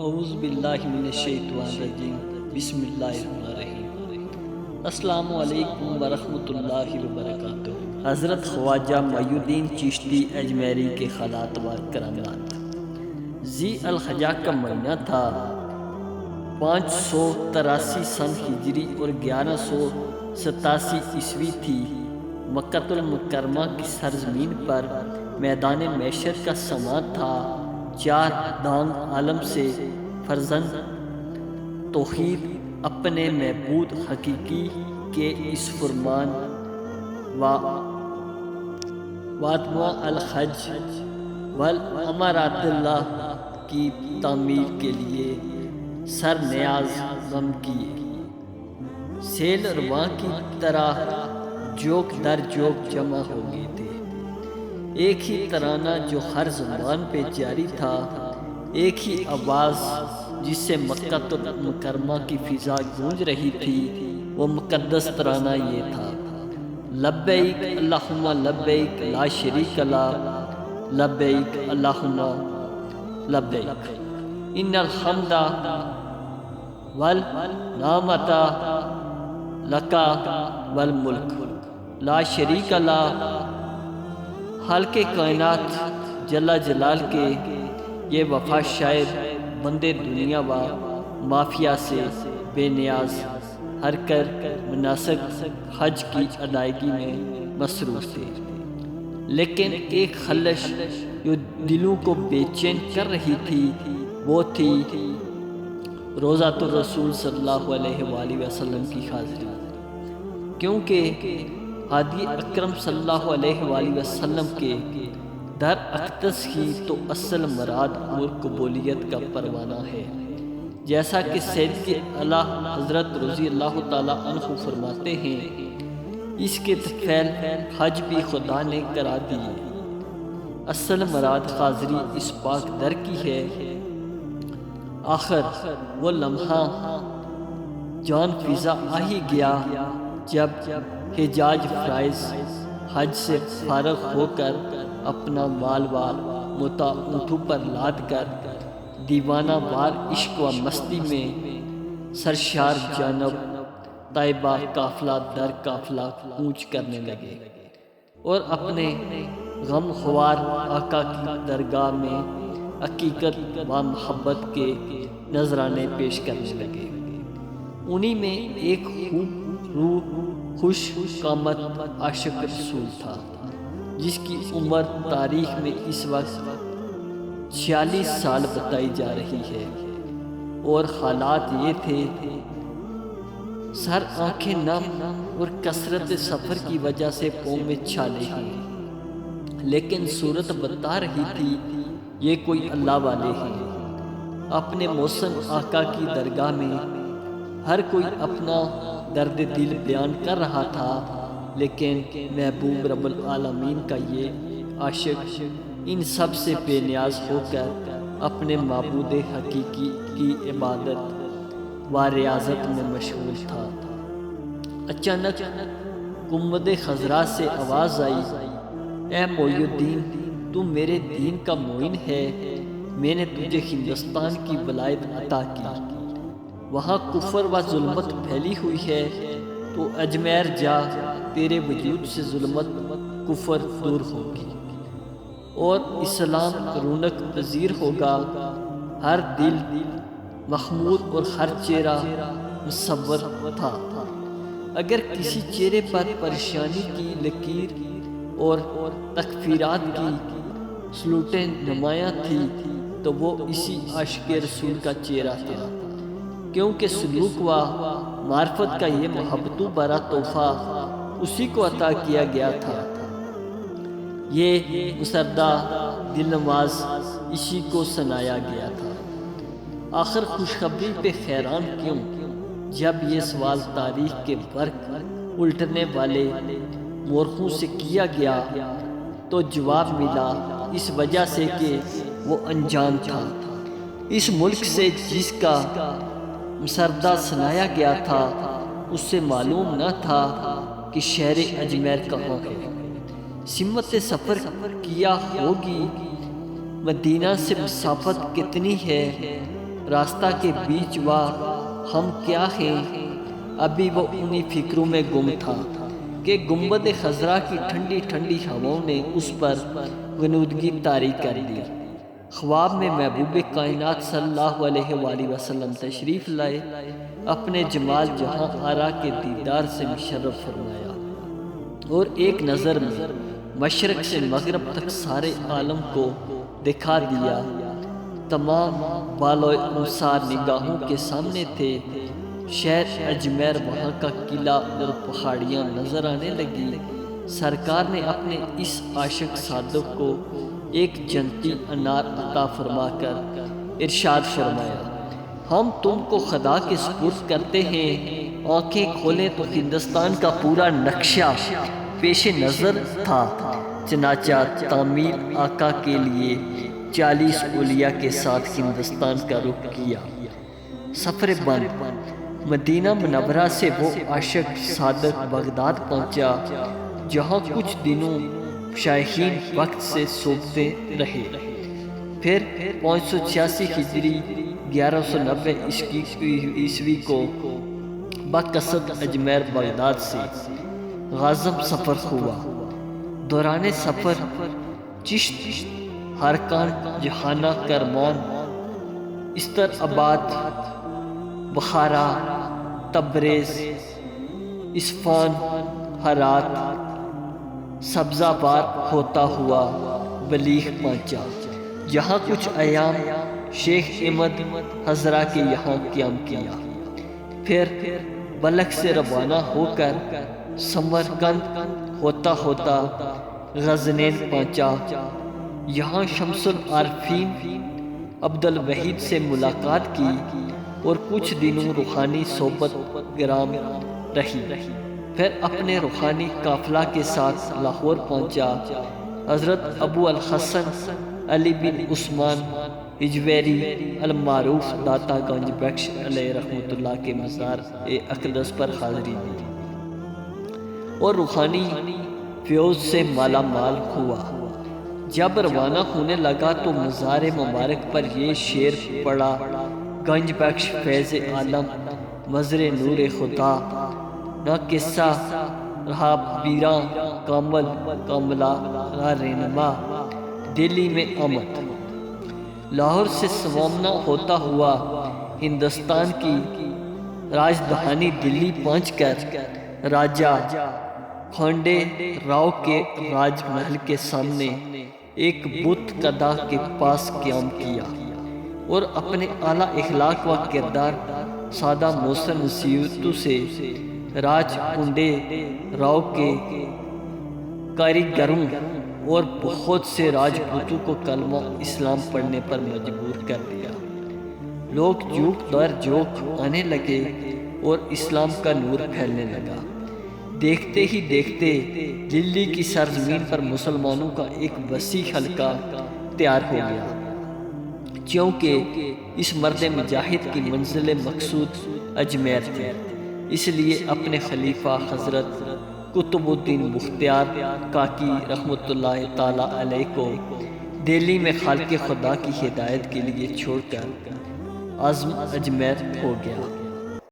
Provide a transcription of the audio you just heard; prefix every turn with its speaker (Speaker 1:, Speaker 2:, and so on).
Speaker 1: اعوذ باللہ من الشیطان الرجیم بسم اللہ الرحمن الرحیم۔ السلام علیکم ورحمۃ اللہ وبرکاتہ۔ حضرت خواجہ معی الدین چشتی اجمیری کے خالات و کرامات۔ ذی الحجہ کا مہینہ تھا، 583 سن ہجری اور 1187 عیسوی تھی۔ مکۃ المکرمہ کی سرزمین پر میدان معیشت کا سماں تھا۔ چار دانگ عالم سے فرزند توحید اپنے معبود حقیقی کے اس فرمان واتموا الحج والامارات اللہ کی تعمیر کے لیے سر نیاز غم کیے۔ سیل رواں کی طرح جوک در جوک جمع ہو گئے تھے۔ ایک ہی ترانہ جو ہر زبان پہ جاری تھا، ایک ہی آواز جس سے مکہ المکرمہ کی فضا گونج رہی تھی، وہ مقدس ترانہ یہ تھا: لبیک اللہم لبیک لا شریک لک لبیک اللہم لبیک ان الحمد والنعمت لک والملک لا شریک لک۔ خالق کائنات جل جلال کے یہ وفا شاعر بندے دنیا و مافیا سے بے نیاز ہر کر مناسک حج کی ادائیگی میں مصروف تھے، لیکن ایک خلش جو دلوں کو بے چین کر رہی تھی وہ تھی روضۃ الرسول صلی اللہ علیہ وآلہ وسلم کی حاضری، کیونکہ ہادی اکرم صلی اللہ علیہ وآلہ وسلم کے در اقدس ہی تو اصل مراد اور قبولیت کا پروانہ ہے، جیسا کہ سید اعلیٰ حضرت رضی اللہ تعالیٰ عنہ فرماتے ہیں: اس کے طفیل حج بھی خدا نے کرا دیے۔ اصل مراد حاضری اس پاک در کی ہے۔ آخر وہ لمحہ جان فضا آ ہی گیا جب حجاج فرائض حج سے فارغ ہو کر اپنا مال متا اونٹوں پر لاد کر دیوانہ وار عشق و مستی میں سرشار جانب طیبہ قافلہ در قافلہ کوچ کرنے لگے اور اپنے غم خوار آقا کی درگاہ میں عقیقت و محبت کے نذرانے پیش کرنے لگے۔ انہی میں ایک روح خوش قامت عاشق رسول تھا، جس کی عمر تاریخ میں اس وقت 46 سال بتائی جا رہی ہے، اور حالات یہ تھے: سر آنکھیں نم اور کثرت سفر کی وجہ سے پاؤں میں چھالے ہیں، لیکن صورت بتا رہی تھی یہ کوئی اللہ والے ہیں۔ اپنے محسن آقا کی درگاہ میں ہر کوئی اپنا درد دل بیان کر رہا تھا، لیکن محبوب رب العالمین کا یہ عاشق ان سب سے بے نیاز ہو کر اپنے معبود حقیقی کی عبادت و ریاضت میں مشغول تھا۔ اچانک گنبد خضرا سے آواز آئی: اے معی الدین، تو میرے دین کا معین ہے، میں نے تجھے ہندوستان کی ولایت عطا کی۔ وہاں کفر و ظلمت پھیلی ہوئی ہے، تو اجمیر جا، تیرے وجود سے ظلمت کفر دور ہوگی اور اسلام رونق پذیر ہوگا۔ ہر دل محمود اور ہر چہرہ مصور تھا۔ اگر کسی چہرے پر پریشانی کی لکیر اور تکفیرات کی سلوٹیں نمایاں تھی تو وہ اسی عاشق رسول کا چہرہ تھا، کیونکہ سلوک و معرفت کا یہ محبتوں بھرا تحفہ اسی کو عطا کیا گیا تھا۔ یہ مسردہ دل نواز اسی کو سنایا گیا تھا۔ آخر خوشخبری پہ حیران کیوں؟ جب یہ سوال تاریخ کے برق الٹنے والے مورخوں سے کیا گیا تو جواب ملا: اس وجہ سے کہ وہ انجان تھا۔ اس ملک سے جس کا مسردہ سنایا گیا تھا، اس سے معلوم نہ تھا کہ شہر اجمیر کہاں ہے۔ سمت سفر کیا ہوگی، مدینہ سے مسافت کتنی ہے، راستہ کے بیچ وا ہم کیا ہیں، ابھی وہ انہی فکروں میں گم تھا کہ گنبد خضرا کی ٹھنڈی ٹھنڈی ہواؤں نے اس پر غنودگی طاری کر دی۔ خواب میں محبوب کائنات صلی اللہ علیہ وآلہ وسلم تشریف لائے، اپنے جمال جہاں آرا کے دیدار سے مشرف فرمایا، اور ایک نظر میں مشرق سے مغرب تک سارے عالم کو دکھا دیا۔ تمام بالوئے انصار نگاہوں کے سامنے تھے، شہر اجمیر، وہاں کا قلعہ اور پہاڑیاں نظر آنے لگی۔ سرکار نے اپنے اس عاشق صادق کو ایک جنتی انار عطا فرما کر ارشاد فرمایا، ہم تم کو خدا کے سپرد کرتے ہیں، آنکھیں کھولیں تو ہندوستان کا پورا نقشہ پیش نظر تھا۔ چنانچہ تعمیر آقا کے لیے 40 اولیاء کے ساتھ ہندوستان کا رخ کیا۔ سفر بند۔ مدینہ منورہ سے وہ عاشق صادق بغداد پہنچا، جہاں کچھ دنوں شائخین وقت سے سوکھتے رہے، پھر 586 ہجری 1190 عیسوی کو بقصد اجمیر بغداد سے غازم سفر ہوا۔ دوران سفر چشت، ہرکان، جہانہ، کرمان، استر آباد، بخارا، تبریز، اصفہان، ہرات، سبز آباد ہوتا ہوا بلیغ پہنچا، جہاں کچھ ایام شیخ احمد حضرہ کے یہاں قیام کیا۔ پھر بلخ سے روانہ ہو کر سمرقند ہوتا ہوتا غزنین پہنچا، یہاں شمس العارفین عبد الوحید سے ملاقات کی اور کچھ دنوں روحانی صحبت گرام رہی۔ پھر اپنے روحانی قافلہ کے ساتھ لاہور پہنچا۔ حضرت ابو الحسن علی بن عثمان ہجویری المعروف داتا گنج بخش علیہ رحمۃ اللہ کے مزار اقدس پر حاضری دی اور روحانی فیوز سے مالا مال ہوا۔ جب روانہ ہونے لگا تو مزار مبارک پر یہ شعر پڑا، گنج بخش فیض عالم مظہر نور خدا، نہ قصہ رہا پیراں کامل کاملہ نہ رہنما، دلی میں آمد۔ لاہور سے سوامنا ہوتا ہوا ہندوستان کی راجدھانی دلی پہنچ کر راجہ کھانڈے راؤ کے راج محل کے سامنے ایک بت کدا کے پاس قیام کیا اور اپنے اعلیٰ اخلاق و کردار، سادہ موسر نصیحتوں سے راج کنڈے راؤ کے کاریگروں اور بہت سے راجپوتوں کو کلمہ اسلام پڑھنے پر مجبور کر دیا۔ لوگ جوک در جوک آنے لگے اور اسلام کا نور پھیلنے لگا۔ دیکھتے ہی دیکھتے دلی کی سرزمین پر مسلمانوں کا ایک وسیع حلقہ تیار ہو گیا، کیونکہ اس مرد مجاہد کی منزل مقصود اجمیر تھی۔ اس لیے اپنے خلیفہ حضرت قطب الدین بختیار کاکی رحمۃ اللہ تعالی علیہ کو دہلی میں خالق خدا کی ہدایت کے لیے چھوڑ کر عزم اجمیر ہو گیا۔